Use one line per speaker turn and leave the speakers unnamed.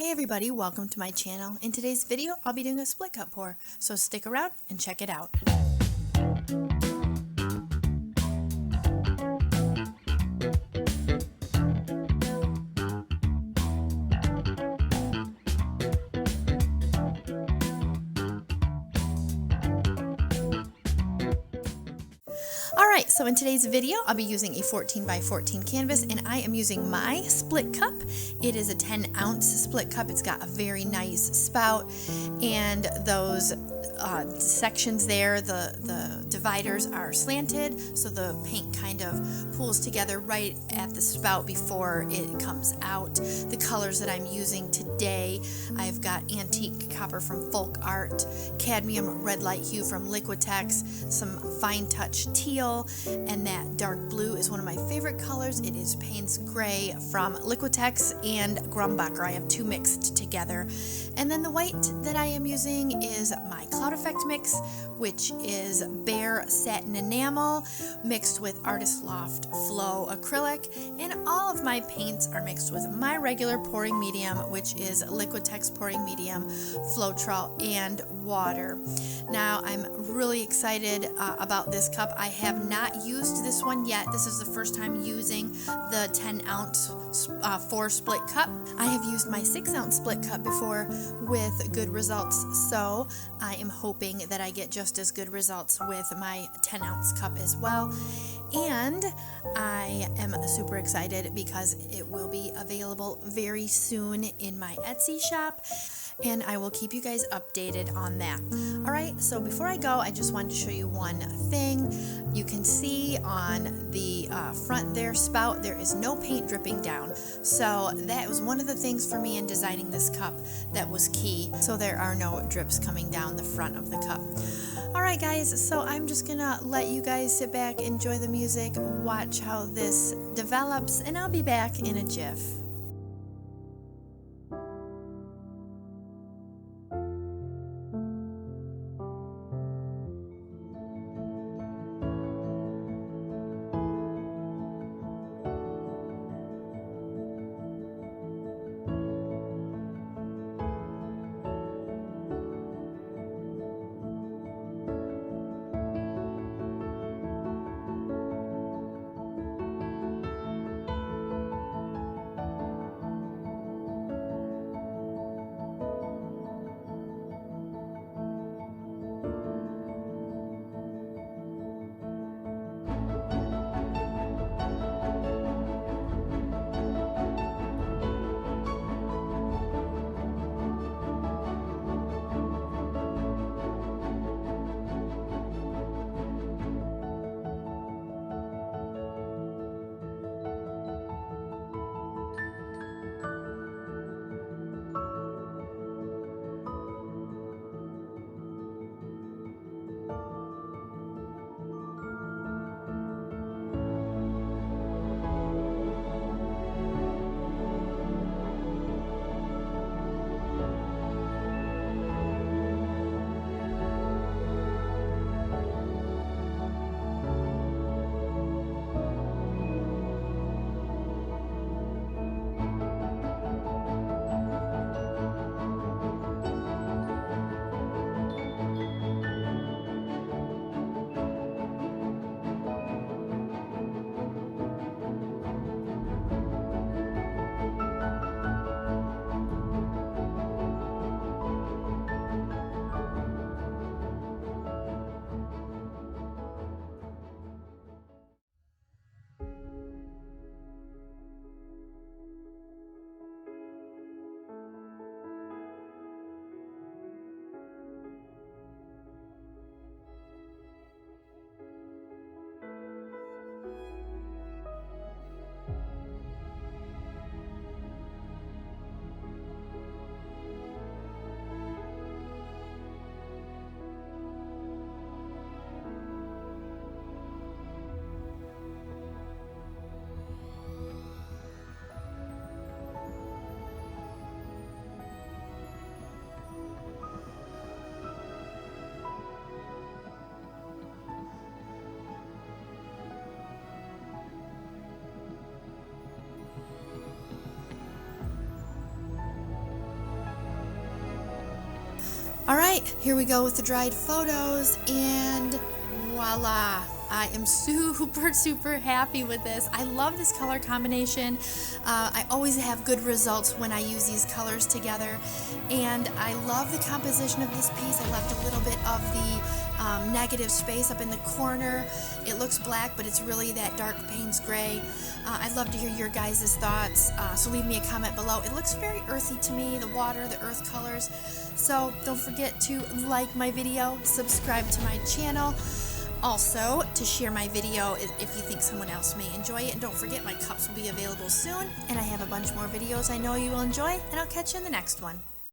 Hey everybody, welcome to my channel. In today's video, I'll be doing a split cup pour, so stick around and check it out. Alright, so in today's video, I'll be using a 14 by 14 canvas, and I am using my split cup. It is a 10-ounce split cup. It's got a very nice spout, and those sections there, the dividers are slanted, so the paint kind of pools together right at the spout before it comes out. The colors that I'm using today, I've got antique copper from Folk Art, cadmium red light hue from Liquitex, some fine touch teal, and that dark blue is one of my favorite colors. It is Payne's Gray from Liquitex and Grumbacher. I have two mixed together. And then the white that I am using is my Cloud Effect mix, which is Bare Satin Enamel mixed with Artist Loft Flow Acrylic, and all of my paints are mixed with my regular pouring medium, which is Liquitex pouring medium, Floetrol, and water. Now I'm really excited about this cup. I have not used this one yet. This is the first time using the 10-ounce 4 split cup. I have used my 6-ounce split cup before with good results, so I am hoping that I get just as good results with my 10-ounce cup as well. And I am super excited because it will be available very soon in my Etsy shop, and I will keep you guys updated on that. Alright, so before I go, I just wanted to show you one thing. You can see on the front there spout, there is no paint dripping down. So that was one of the things for me in designing this cup that was key. So there are no drips coming down the front of the cup. Alright guys, so I'm just gonna let you guys sit back, enjoy the music, watch how this develops, and I'll be back in a jiff. All right, here we go with the dried photos, and voila. I am super happy with this. I love this color combination. I always have good results when I use these colors together, and I love the composition of this piece. I left a little bit of the negative space up in the corner. It looks black, but it's really that dark Payne's gray. I'd love to hear your guys' thoughts, so leave me a comment below. It looks very earthy to me, the water, the earth colors. So don't forget to like my video, subscribe to my channel. Also, to share my video if you think someone else may enjoy it. And don't forget, my cups will be available soon. And I have a bunch more videos I know you will enjoy. And I'll catch you in the next one.